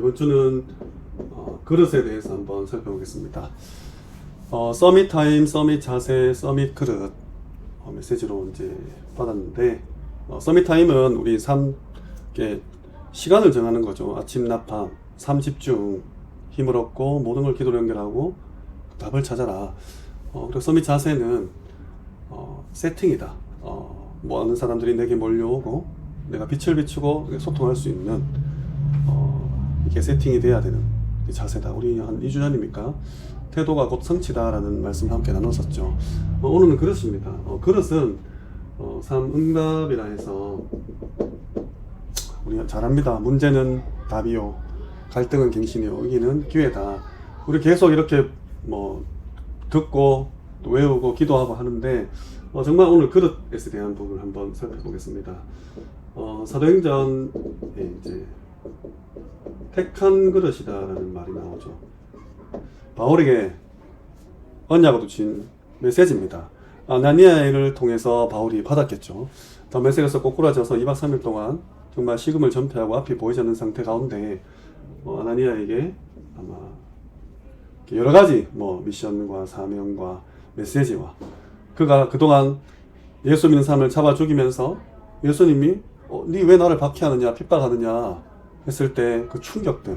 이번 주는 그릇에 대해서 한번 살펴보겠습니다. 서밋 타임, 서밋 자세, 서밋 그릇 메시지로 이제 받았는데, 서밋 타임은 우리 시간을 정하는 거죠. 아침 나팜, 삼집중, 힘을 얻고 모든 걸 기도로 연결하고 답을 찾아라. 그리고 서밋 자세는 세팅이다. 뭐 아는 사람들이 내게 몰려오고 내가 빛을 비추고 소통할 수 있는 이게 세팅이 돼야 되는 자세다. 우리 한 2주 전입니까? 태도가 곧 성취다라는 말씀을 함께 나눴었죠. 오늘은 그릇입니다. 그릇은 삼응답이라 해서 우리가 잘합니다. 문제는 답이요, 갈등은 갱신이요, 의기는 기회다. 우리 계속 이렇게 뭐 듣고 또 외우고 기도하고 하는데 정말 오늘 그릇에 대한 부분을 한번 살펴보겠습니다. 사도행전에 이제 택한 그릇이다라는 말이 나오죠. 바울에게 언약으로 준 메시지입니다. 아나니아를 통해서 바울이 받았겠죠. 더 메시지에서 꼬꾸라져서 2박 3일 동안 정말 식음을 전폐하고 앞이 보이지 않는 상태 가운데 아나니아에게 아마 여러 가지 미션과 사명과 메시지와 그가 그동안 예수 믿는 사람을 잡아 죽이면서 예수님이 니 왜 나를 박해하느냐, 핍박하느냐 했을 때 그 충격들,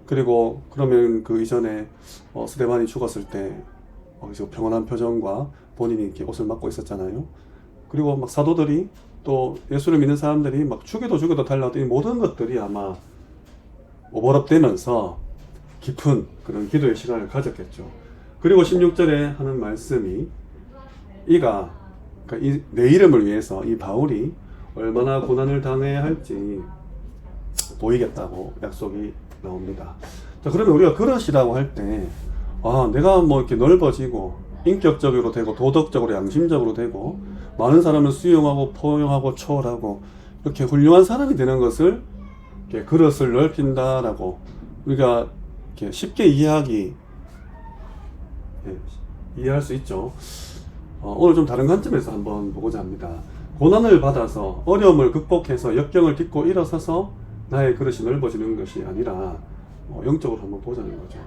그리고 그러면 그 이전에 스데반이 죽었을 때 평온한 표정과 본인이 이렇게 옷을 맞고 있었잖아요. 그리고 막 사도들이 또 예수를 믿는 사람들이 막 죽여도 달라왔더니 모든 것들이 아마 오버랩되면서 깊은 그런 기도의 시간을 가졌겠죠. 그리고 16절에 하는 말씀이 그러니까 내 이름을 위해서 이 바울이 얼마나 고난을 당해야 할지 보이겠다고 약속이 나옵니다. 자, 그러면 우리가 그릇이라고 할 때 내가 이렇게 넓어지고 인격적으로 되고 도덕적으로 양심적으로 되고 많은 사람을 수용하고 포용하고 초월하고 이렇게 훌륭한 사람이 되는 것을 이렇게 그릇을 넓힌다라고 우리가 이렇게 쉽게 이해할 수 있죠. 오늘 좀 다른 관점에서 한번 보고자 합니다. 고난을 받아서 어려움을 극복해서 역경을 딛고 일어서서 나의 그릇이 넓어지는 것이 아니라 영적으로 한번 보자는 거죠.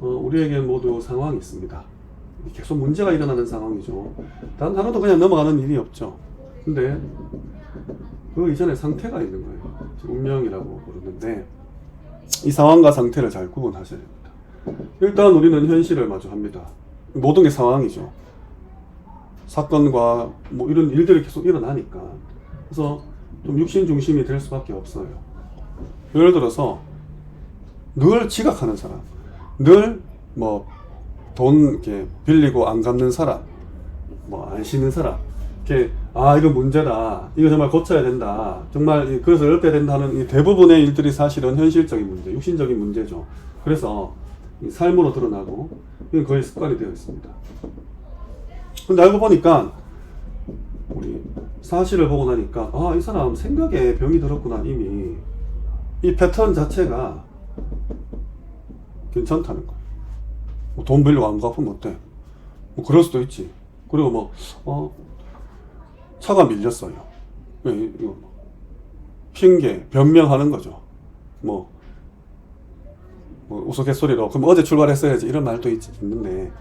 우리에게 모두 상황이 있습니다. 계속 문제가 일어나는 상황이죠. 단 하루도 그냥 넘어가는 일이 없죠. 근데 그 이전에 상태가 있는 거예요. 운명이라고 부르는데 이 상황과 상태를 잘 구분하셔야 됩니다. 일단 우리는 현실을 마주합니다. 모든 게 상황이죠. 사건과 이런 일들이 계속 일어나니까. 그래서 좀 육신 중심이 될 수밖에 없어요. 예를 들어서 늘 지각하는 사람, 늘 돈 이렇게 빌리고 안 갚는 사람, 안 쉬는 사람, 이렇게 이거 문제다, 이거 정말 고쳐야 된다, 정말 그래서 넓혀야 된다는 이 대부분의 일들이 사실은 현실적인 문제, 육신적인 문제죠. 그래서 삶으로 드러나고 이건 거의 습관이 되어 있습니다. 근데 알고 보니까 우리 사실을 보고 나니까 이 사람 생각에 병이 들었구나. 이미 이 패턴 자체가 괜찮다는 거예요. 돈 빌리고 안 갚으면 어때? 그럴 수도 있지. 그리고 차가 밀렸어요. 이거 핑계, 변명하는 거죠. 우스갯소리로 그럼 어제 출발했어야지 이런 말도 있는데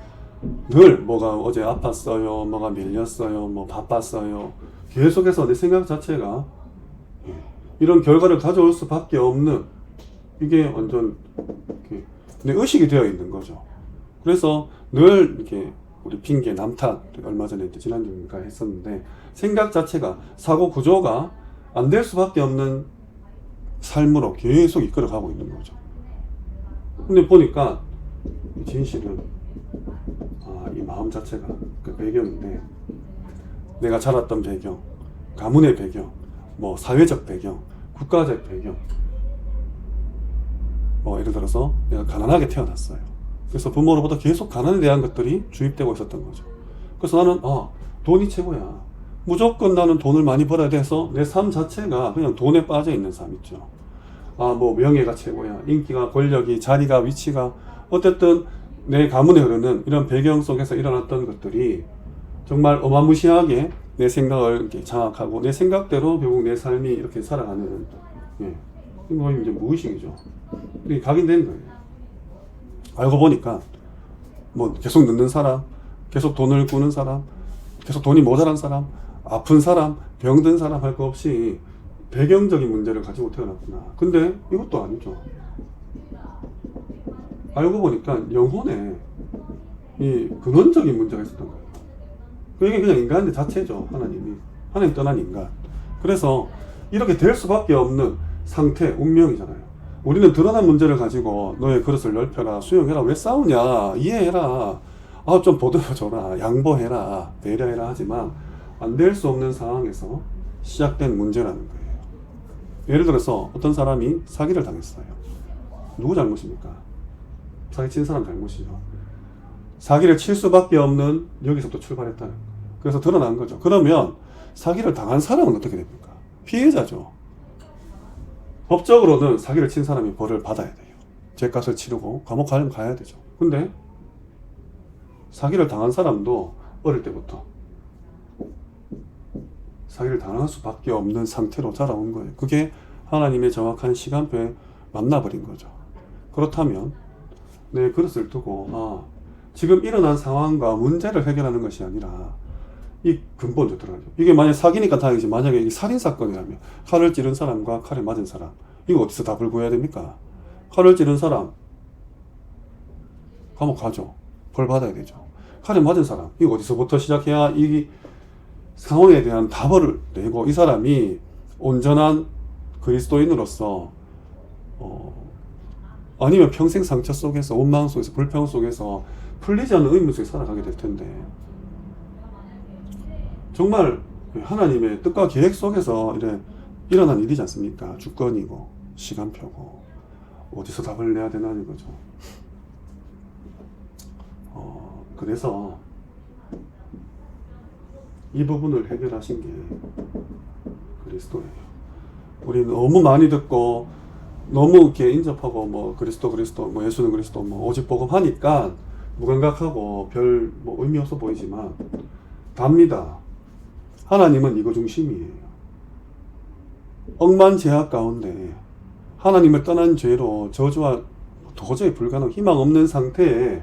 늘 뭐가 어제 아팠어요, 뭐가 밀렸어요, 바빴어요. 계속해서 내 생각 자체가 이런 결과를 가져올 수밖에 없는, 이게 완전 내 의식이 되어 있는 거죠. 그래서 늘 이렇게 우리 핑계, 남탓, 얼마 전에 지난주인가 했었는데 생각 자체가 사고 구조가 안 될 수밖에 없는 삶으로 계속 이끌어가고 있는 거죠. 근데 보니까 진실은 이 마음 자체가 그 배경인데, 내가 자랐던 배경, 가문의 배경, 사회적 배경, 국가적 배경, 예를 들어서 내가 가난하게 태어났어요. 그래서 부모로부터 계속 가난에 대한 것들이 주입되고 있었던 거죠. 그래서 나는 돈이 최고야, 무조건 나는 돈을 많이 벌어야 돼서 내 삶 자체가 그냥 돈에 빠져 있는 삶 있죠. 명예가 최고야, 인기가, 권력이, 자리가, 위치가, 어쨌든 내 가문에 흐르는 이런 배경 속에서 일어났던 것들이 정말 어마무시하게 내 생각을 이렇게 장악하고 내 생각대로 결국 내 삶이 이렇게 살아가는, 이거 이제 무의식이죠. 이게 각인된 거예요. 알고 보니까 뭐 계속 늦는 사람, 계속 돈을 꾸는 사람, 계속 돈이 모자란 사람, 아픈 사람, 병든 사람 할 거 없이 배경적인 문제를 가지고 태어났구나. 근데 이것도 아니죠. 알고 보니까 영혼에 이 근원적인 문제가 있었던 거예요. 그게 그냥 인간의 자체죠. 하나님 떠난 인간. 그래서 이렇게 될 수밖에 없는 상태, 운명이잖아요. 우리는 드러난 문제를 가지고 너의 그릇을 넓혀라, 수용해라, 왜 싸우냐, 이해해라, 좀 보듬어줘라, 양보해라, 배려해라 하지만 안 될 수 없는 상황에서 시작된 문제라는 거예요. 예를 들어서 어떤 사람이 사기를 당했어요. 누구 잘못입니까? 사기친 사람 잘못이죠. 사기를 칠 수밖에 없는 여기서부터 출발했다는 거예요. 그래서 드러난 거죠. 그러면 사기를 당한 사람은 어떻게 됩니까? 피해자죠. 법적으로는 사기를 친 사람이 벌을 받아야 돼요. 죄값을 치르고 감옥 가려면 가야 되죠. 근데 사기를 당한 사람도 어릴 때부터 사기를 당할 수밖에 없는 상태로 자라온 거예요. 그게 하나님의 정확한 시간표에 만나버린 거죠. 그렇다면 내 그릇을 두고 지금 일어난 상황과 문제를 해결하는 것이 아니라 이 근본으로 들어가죠. 이게 만약 사기니까 다행이지, 만약에 이게 살인사건이라면 칼을 찌른 사람과 칼에 맞은 사람, 이거 어디서 답을 구해야 됩니까? 칼을 찌른 사람 감옥 가죠. 벌 받아야 되죠. 칼에 맞은 사람, 이거 어디서부터 시작해야 이 상황에 대한 답을 내고 이 사람이 온전한 그리스도인으로서 아니면 평생 상처 속에서, 원망 속에서, 불평 속에서 풀리지 않는 의문 속에 살아가게 될 텐데, 정말 하나님의 뜻과 계획 속에서 일어난 일이지 않습니까? 주권이고 시간표고 어디서 답을 내야 되나 이거죠. 그래서 이 부분을 해결하신 게 그리스도예요. 우리는 너무 많이 듣고 너무 이렇게 인접하고 뭐 그리스도 뭐 예수는 그리스도 뭐 오직 복음 하니까 무감각하고 별 뭐 의미 없어 보이지만 답니다. 하나님은 이거 중심이에요. 억만제약 가운데 하나님을 떠난 죄로 저주와 도저히 불가능, 희망 없는 상태에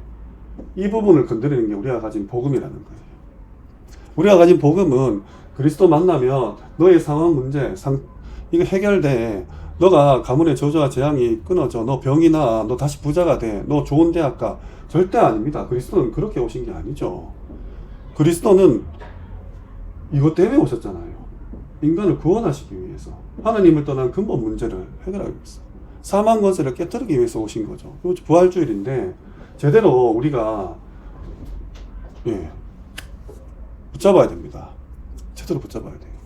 이 부분을 건드리는 게 우리가 가진 복음이라는 거예요. 우리가 가진 복음은 그리스도 만나면 너의 상황 문제 이거 해결돼. 너가 가문의 저주와 재앙이 끊어져. 너 병이 나. 너 다시 부자가 돼. 너 좋은 대학 가. 절대 아닙니다. 그리스도는 그렇게 오신 게 아니죠. 그리스도는 이것 때문에 오셨잖아요. 인간을 구원하시기 위해서. 하나님을 떠난 근본 문제를 해결하기 위해서. 사망 권세를 깨뜨리기 위해서 오신 거죠. 부활주일인데 제대로 우리가 붙잡아야 됩니다. 제대로 붙잡아야 돼요.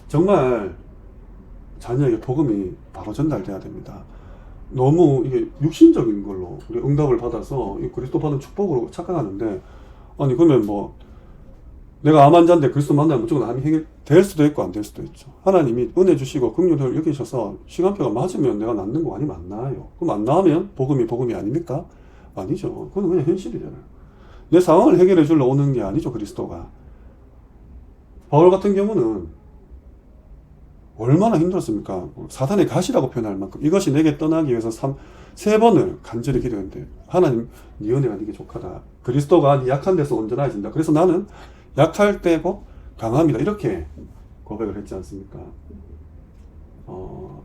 정말 자녀에게 복음이 바로 전달돼야 됩니다. 너무 이게 육신적인 걸로 우리 응답을 받아서 그리스도 받은 축복으로 착각하는데, 아니 그러면 뭐 내가 암 환자인데 그리스도 만나면 무조건 암이 해결될 수도 있고 안 될 수도 있죠. 하나님이 은혜 주시고 긍휼을 여기셔서 시간표가 맞으면 내가 낫는 거 아니면 안 나아요. 그럼 안 나으면 복음이 아닙니까? 아니죠. 그건 그냥 현실이잖아요. 내 상황을 해결해 주러 오는 게 아니죠, 그리스도가. 바울 같은 경우는 얼마나 힘들었습니까? 사단의 가시라고 표현할 만큼 이것이 내게 떠나기 위해서 3번을 간절히 기도했는데, 하나님 네 은혜가 네게 족하다. 그리스도가 네 약한 데서 온전해진다. 그래서 나는 약할 때고 강합니다. 이렇게 고백을 했지 않습니까?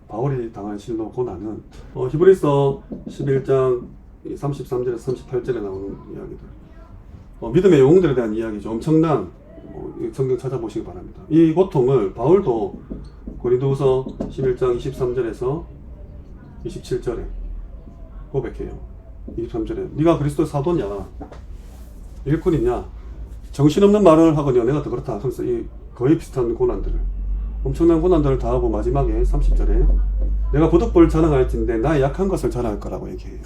바울이 당한 실로 고난은 히브리서 11장 33절에서 38절에 나오는 이야기들, 믿음의 영웅들에 대한 이야기죠. 엄청난 성경 찾아보시기 바랍니다. 이 고통을 바울도 고린도후서 11장 23절에서 27절에 고백해요. 23절에 네가 그리스도의 사도냐, 일꾼이냐, 정신없는 말을 하거니와 내가 더 그렇다 하면서 이 거의 비슷한 고난들을, 엄청난 고난들을 다 하고 마지막에 30절에 내가 부득불 자랑할진대 나의 약한 것을 자랑할 거라고 얘기해요.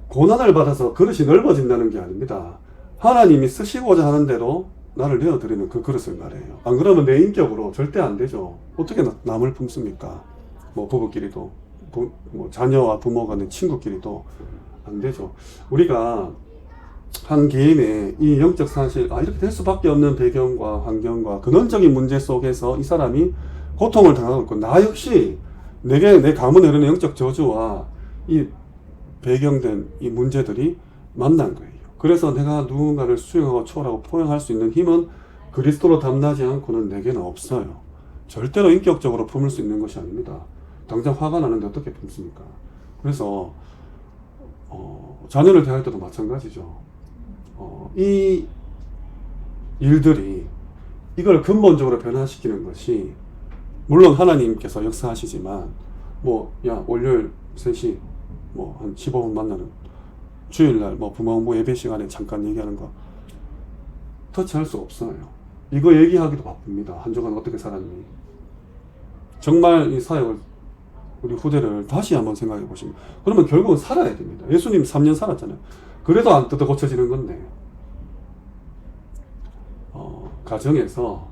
고난을 받아서 그릇이 넓어진다는 게 아닙니다. 하나님이 쓰시고자 하는 대로 나를 내어드리는 그 그릇을 말해요. 안 그러면 내 인격으로 절대 안 되죠. 어떻게 남을 품습니까? 뭐 부부끼리도, 뭐 자녀와 부모 간의 친구끼리도 안 되죠. 우리가 한 개인의 이 영적 사실, 이렇게 될 수밖에 없는 배경과 환경과 근원적인 문제 속에서 이 사람이 고통을 당하고 있고, 나 역시 내 가문에 흐르는 영적 저주와 이 배경된 이 문제들이 만난 거예요. 그래서 내가 누군가를 수용하고 초월하고 포용할 수 있는 힘은 그리스도로 담나지 않고는 내게는 없어요. 절대로 인격적으로 품을 수 있는 것이 아닙니다. 당장 화가 나는데 어떻게 품습니까? 그래서 자녀를 대할 때도 마찬가지죠. 이 일들이 이걸 근본적으로 변화시키는 것이, 물론 하나님께서 역사하시지만 월요일 3시 한 15분 만나는, 주일날 부모부 예배 시간에 잠깐 얘기하는 거 터치할 수 없어요. 이거 얘기하기도 바쁩니다. 한 주간 어떻게 살았니? 정말 이 사역을, 우리 후대를 다시 한번 생각해 보시면, 그러면 결국은 살아야 됩니다. 예수님 3년 살았잖아요. 그래도 안 뜯어 고쳐지는 건데, 가정에서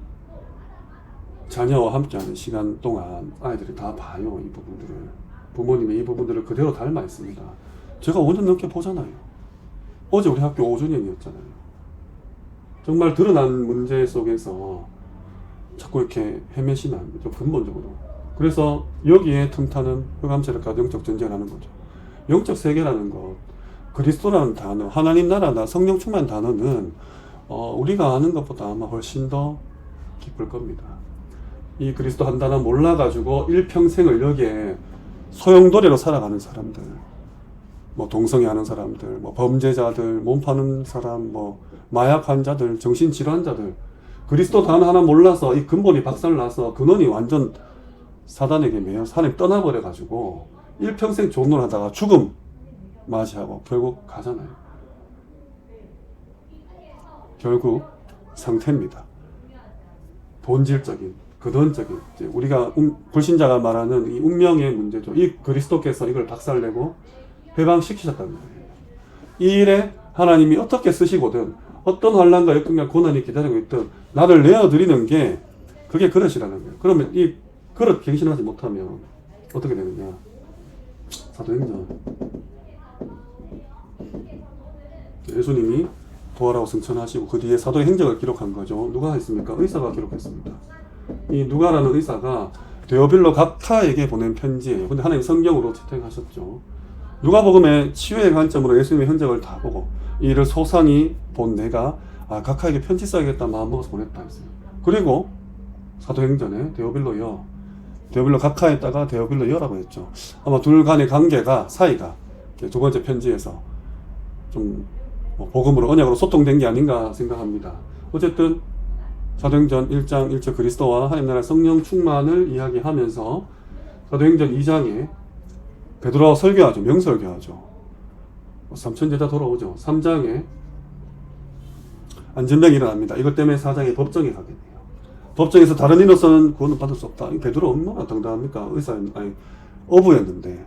자녀와 함께하는 시간 동안 아이들이 다 봐요. 이 부분들을, 부모님의 이 부분들을 그대로 닮아 있습니다. 제가 5년 넘게 보잖아요. 어제 우리 학교 5주년이었잖아요. 정말 드러난 문제 속에서 자꾸 이렇게 헤매시면 안 되죠. 근본적으로. 그래서 여기에 틈타는 흑암세력과 영적 전쟁을 하는 거죠. 영적 세계라는 것, 그리스도라는 단어, 하나님 나라나 성령 충만 단어는 우리가 아는 것보다 아마 훨씬 더 깊을 겁니다. 이 그리스도 한 단어 몰라가지고 일평생을 여기에 소용돌이로 살아가는 사람들, 동성애하는 사람들, 범죄자들, 몸 파는 사람, 마약 환자들, 정신질환자들, 그리스도 단어 하나 몰라서 이 근본이 박살나서 근원이 완전 사단에게 매여 하나님 떠나버려가지고 일평생 좋은 일 하다가 죽음 맞이하고 결국 가잖아요. 결국 상태입니다. 본질적인, 근원적인, 우리가 불신자가 말하는 이 운명의 문제죠. 이 그리스도께서 이걸 박살내고 해방시키셨다는 거예요. 이 일에 하나님이 어떻게 쓰시거든, 어떤 환난과 역경과 고난이 기다리고 있든 나를 내어드리는 게 그게 그릇이라는 거예요. 그러면 이 그릇 갱신하지 못하면 어떻게 되느냐? 사도행전, 예수님이 부활하고 승천하시고 그 뒤에 사도의 행적을 기록한 거죠. 누가 했습니까? 의사가 기록했습니다. 이 누가라는 의사가 데오빌로 각하에게 보낸 편지예요. 근데 하나님 성경으로 채택하셨죠. 누가복음의 치유의 관점으로 예수님의 흔적을 다 보고 이 일을 소상히 본 내가 각하에게 편지 써야겠다 마음먹어서 보냈다 했어요. 그리고 사도행전에 데오빌로 각하에다가 데오빌로 여라고 했죠. 아마 둘 간의 관계가, 사이가 두 번째 편지에서 좀 복음으로, 언약으로 소통된 게 아닌가 생각합니다. 어쨌든 사도행전 1장 1절 그리스도와 하나님 나라 성령 충만을 이야기하면서 사도행전 2장에 베드로가 설교하죠. 명설교하죠. 3천 제자 돌아오죠. 3장에 안전병이 일어납니다. 이것 때문에 4장에 법정에 가게 돼요. 법정에서 다른 이로서는 구원을 받을 수 없다. 베드로 얼마나 당당합니까? 어부였는데,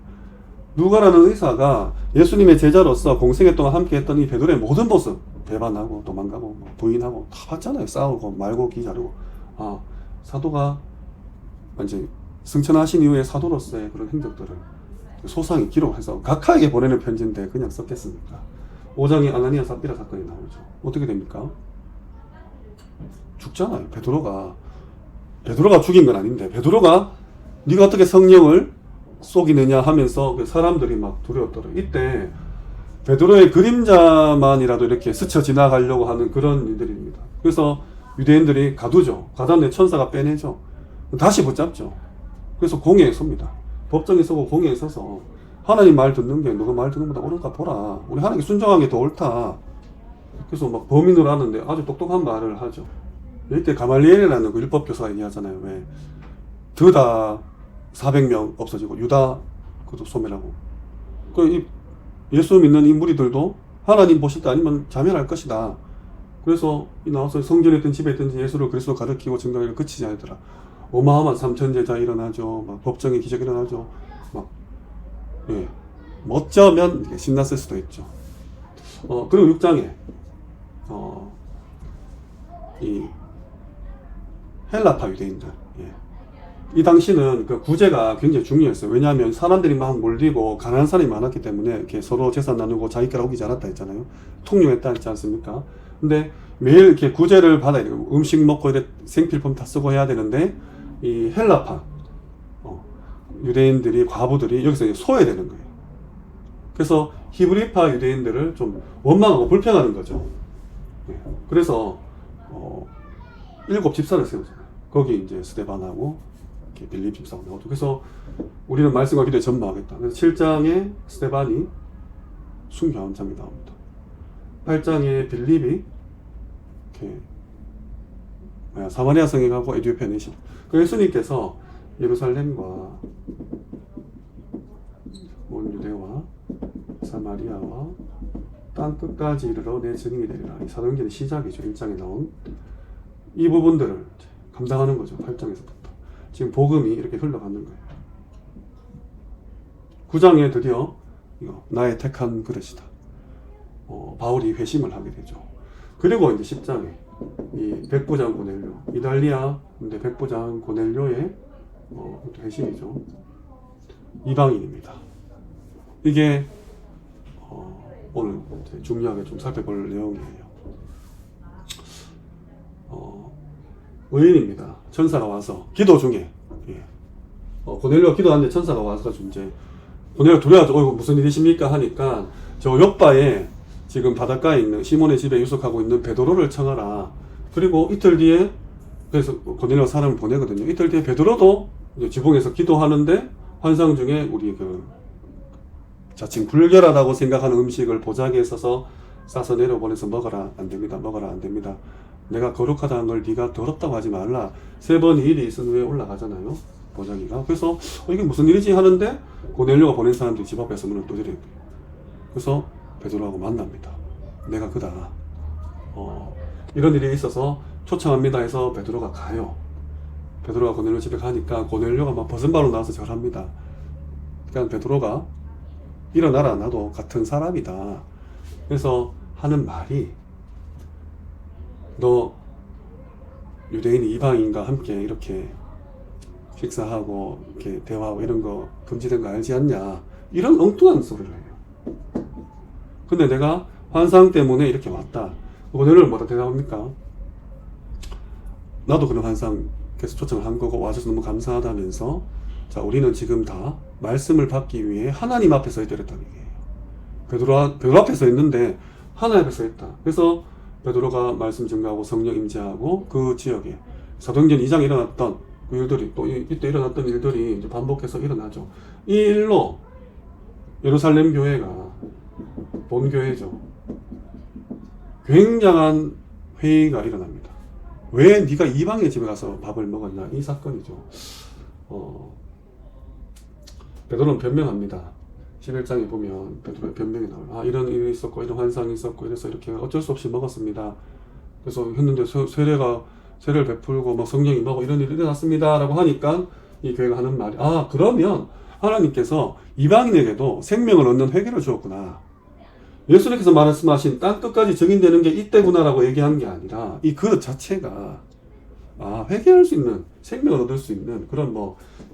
누가라는 의사가 예수님의 제자로서 공생애 동안 함께 했던 이 베드로의 모든 모습, 배반하고 도망가고 부인하고 다 봤잖아요. 싸우고 말고 기자르고. 사도가 이제 승천하신 이후에 사도로서의 그런 행적들을 소상히 기록해서 각하에게 보내는 편지인데 그냥 썼겠습니까? 5장에 아나니아 삽비라 사건이 나오죠. 어떻게 됩니까? 죽잖아요. 베드로가 죽인 건 아닌데, 베드로가 네가 어떻게 성령을 속이느냐 하면서 그 사람들이 막 두려웠더라. 이때 베드로의 그림자만이라도 이렇게 스쳐 지나가려고 하는 그런 일들입니다. 그래서 유대인들이 가두죠. 가다내 천사가 빼내죠. 다시 붙잡죠. 그래서 공회에 섭니다. 법정에 서고 공회에 서서 하나님 말 듣는 게 너가 말 듣는 것보다 옳은가 보라. 우리 하나님께 순종한 게 더 옳다. 그래서 막 범인으로 하는데 아주 똑똑한 말을 하죠. 이때 가말리엘이라는 그 율법 교사가 얘기하잖아요. 왜? 드다 400명 없어지고 유다 그도 소멸하고. 예수 믿는 이 무리들도 하나님 보실 때 아니면 자멸할 것이다. 그래서 나와서 성전에 있든 집에 있든지 예수를 그리스도 가르치고 증거를 그치지 않더라. 어마어마한 3천 제자 일어나죠. 막 법정에 기적 일어나죠. 어쩌면 신났을 수도 있죠. 그리고 6장에 이 헬라파 유대인들, 이 당시는 그 구제가 굉장히 중요했어요. 왜냐하면 사람들이 막 몰리고 가난한 사람이 많았기 때문에 이렇게 서로 재산 나누고 자기 거라 오기지 않았다 했잖아요. 통용했다 했지 않습니까? 근데 매일 이렇게 구제를 받아야 되고 음식 먹고 이래 생필품 다 쓰고 해야 되는데 이 헬라파 유대인들이, 과부들이 여기서 이제 소외되는 거예요. 그래서 히브리파 유대인들을 좀 원망하고 불평하는 거죠. 네. 그래서 7집사를 세우잖아요. 거기 이제 스데반하고 빌립 집사가 나오죠. 그래서 우리는 말씀과 기도에 전무하겠다. 그래서 7장에 스데반이 순교한 장이 나옵니다. 8장에 빌립이 이렇게 사마리아 성에 가고 에티오피아 내시. 그 예수님께서 예루살렘과 온 유대와 사마리아와 땅 끝까지 이르러 내 증인이 되리라. 이 사도행전의 시작이죠. 1장에 나온 이 부분들을 감당하는 거죠. 8장에서부터. 지금 복음이 이렇게 흘러가는 거예요. 9장에 드디어 이거 나의 택한 그릇이다. 바울이 회심을 하게 되죠. 그리고 이제 10장에 이 백부장 고넬료, 이달리아 근데 백부장 고넬료의 회심이죠. 이방인입니다. 이게 오늘 중요하게 좀 살펴볼 내용이에요. 의인입니다. 천사가 와서 기도 중에 고넬료가 기도하는데 천사가 와서 이제 고넬료가 두려워하죠. 이거 무슨 일이십니까 하니까 저 옆바에 지금 바닷가에 있는 시몬의 집에 유숙하고 있는 베드로를 청하라. 그리고 이틀 뒤에 그래서 고넬료가 사람을 보내거든요. 이틀 뒤에 베드로도 이제 지붕에서 기도하는데 환상 중에 우리 자칭 불결하다고 생각하는 음식을 보자기에 써서 싸서 내려보내서 먹어라. 안 됩니다. 먹어라. 안 됩니다. 내가 거룩하다는 걸 네가 더럽다고 하지 말라. 3번 일이 있은 후에 올라가잖아요. 보자기가. 그래서 이게 무슨 일이지 하는데 고넬료가 보낸 사람들이 집 앞에서 문을 두드리는 거예요. 그래서 베드로하고 만납니다. 내가 그다. 이런 일이 있어서 초청합니다 해서 베드로가 가요. 베드로가 고넬료 집에 가니까 고넬료가 막 벗은발로 나와서 절합니다. 그러니까 베드로가 일어나라. 나도 같은 사람이다. 그래서 하는 말이 너 유대인이 이방인과 함께 이렇게 식사하고 이렇게 대화하고 이런 거 금지된 거 알지 않냐? 이런 엉뚱한 소리를 해요. 근데 내가 환상 때문에 이렇게 왔다. 고넬료는 뭐라 대답합니까? 나도 그런 환상 계속 초청을 한 거고 와줘서 너무 감사하다면서 자 우리는 지금 다 말씀을 받기 위해 하나님 앞에 서 있더랬다는 얘기예요. 베드로 앞에 서 있는데 하나님 앞에 서 있다. 그래서 베드로가 말씀 증거하고 성령 임재하고 그 지역에 사도행전 2장에 일어났던 그 일들이 또 이때 일어났던 일들이 이제 반복해서 일어나죠. 이 일로 예루살렘 교회가 본교회죠. 굉장한 회의가 일어납니다. 왜 네가 이방의 집에 가서 밥을 먹었냐? 이 사건이죠. 베드로는 변명합니다. 11장에 보면 베드로의 변명이 나와요. 이런 일이 있었고 이런 환상이 있었고 이래서 이렇게 어쩔 수 없이 먹었습니다. 그래서 했는데 세례를 베풀고 막 성령이 임하고 이런 일이 일어났습니다 라고 하니까 이 교회가 하는 말이 그러면 하나님께서 이방인에게도 생명을 얻는 회개를 주었구나. 예수님께서 말씀하신 땅 끝까지 증인되는 게 이때구나 라고 얘기한 게 아니라 이 그릇 자체가 회개할 수 있는 생명을 얻을 수 있는 그런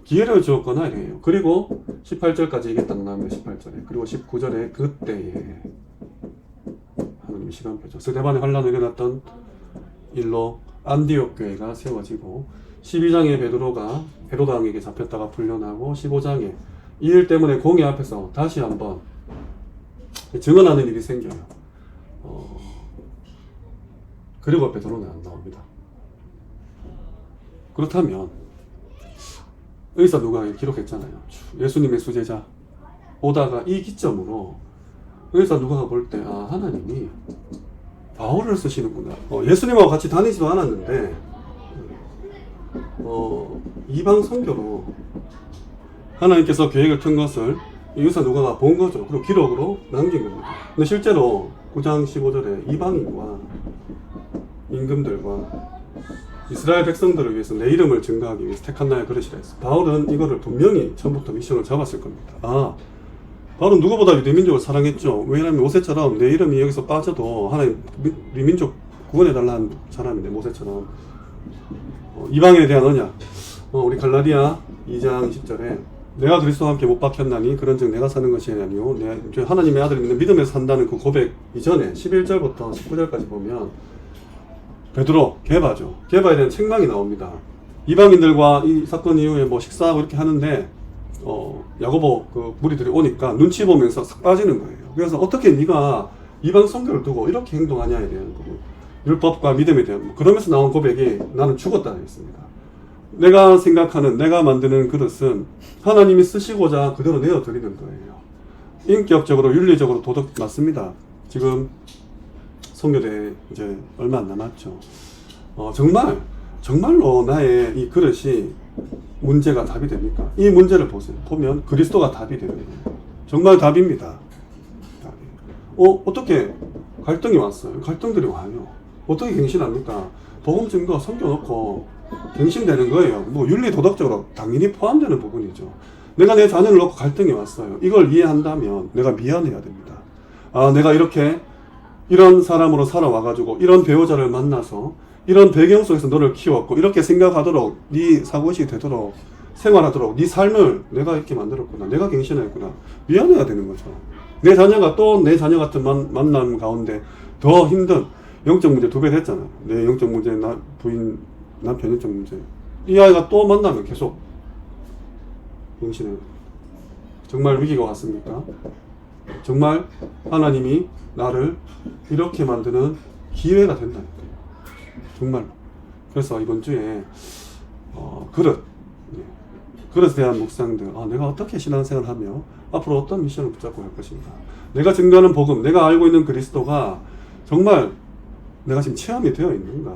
기회를 주었거나 이래요. 그리고 18절까지 얘기했다고 나오면 18절에 그리고 19절에 그때에 하나님의 시간표죠. 스데반의 환란을 일어났던 일로 안디옥 교회가 세워지고 12장에 베드로가 헤로당에게 잡혔다가 풀려나고 15장에 이 일 때문에 공회 앞에서 다시 한번 증언하는 일이 생겨요. 그리고 베드로는 안 나옵니다. 그렇다면 여기서 누가 기록했잖아요. 예수님의 수제자 오다가 이 기점으로 여기서 누가 볼 때 하나님이 바울을 쓰시는구나. 예수님하고 같이 다니지도 않았는데 이방 선교로 하나님께서 계획을 튼 것을 여기서 누가 본 거죠. 그리고 기록으로 남긴 겁니다. 근데 실제로 9장 15절에 이방인과 임금들과 이스라엘 백성들을 위해서 내 이름을 증거하기 위해서 택한 나의 그릇이라 했어. 바울은 이거를 분명히 처음부터 미션을 잡았을 겁니다. 바울은 누구보다 유대민족을 사랑했죠. 왜냐하면 모세처럼 내 이름이 여기서 빠져도 하나님 우리 민족 구원해달라는 사람인데 모세처럼 이방인에 대한 언약 우리 갈라디아 2장 10절에 내가 그리스도와 함께 못 박혔나니 그런즉 내가 사는 것이 아니요 하나님의 아들을 믿는 믿음에서 산다는 그 고백 이전에 11절부터 19절까지 보면 베드로 게바죠. 게바에 대한 책망이 나옵니다. 이방인들과 이 사건 이후에 식사하고 이렇게 하는데 야고보 그 무리들이 오니까 눈치 보면서 싹 빠지는 거예요. 그래서 어떻게 네가 이방 선교를 두고 이렇게 행동하냐에 대한 부분, 율법과 믿음에 대한 그러면서 나온 고백이 나는 죽었다 했습니다. 내가 생각하는, 내가 만드는 그릇은 하나님이 쓰시고자 그대로 내어드리는 거예요. 인격적으로, 윤리적으로 도덕 맞습니다. 지금 선교대 이제 얼마 안 남았죠. 정말로 나의 이 그릇이 문제가 답이 됩니까? 이 문제를 보면 그리스도가 답이 되는 거예요. 정말 답입니다. 어떻게 갈등이 왔어요? 갈등들이 와요. 어떻게 갱신합니까? 복음 증거 섬겨놓고 갱신되는 거예요. 뭐 윤리 도덕적으로 당연히 포함되는 부분이죠. 내가 내 자녀를 놓고 갈등이 왔어요. 이걸 이해한다면 내가 미안해야 됩니다. 내가 이런 사람으로 살아와가지고 이런 배우자를 만나서 이런 배경 속에서 너를 키웠고 이렇게 생각하도록 네 사고의식이 되도록 생활하도록 네 삶을 내가 이렇게 만들었구나. 내가 갱신했구나. 미안해야 되는 거죠. 내 자녀가 또 내 자녀 같은 만남 가운데 더 힘든 영적 문제 2배 됐잖아요. 내 영적 문제, 부인, 남편 영적 문제. 이 아이가 또 만나면 계속 갱신해. 정말 위기가 왔습니까? 정말 하나님이 나를 이렇게 만드는 기회가 된다니까요. 정말로. 그래서 이번 주에 그릇에 대한 묵상들, 내가 어떻게 신앙생활을 하며 앞으로 어떤 미션을 붙잡고 갈 것인가. 내가 증거하는 복음, 내가 알고 있는 그리스도가 정말 내가 지금 체험이 되어 있는가.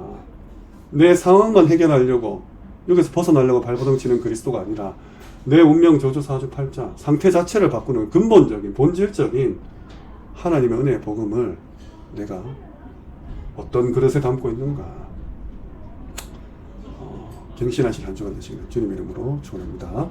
내 상황만 해결하려고 여기서 벗어나려고 발버둥 치는 그리스도가 아니라 내 운명 저주 사주 팔자 상태 자체를 바꾸는 근본적인 본질적인 하나님의 은혜의 복음을 내가 어떤 그릇에 담고 있는가. 갱신하실 한 주간 되시길 주님 이름으로 축원합니다.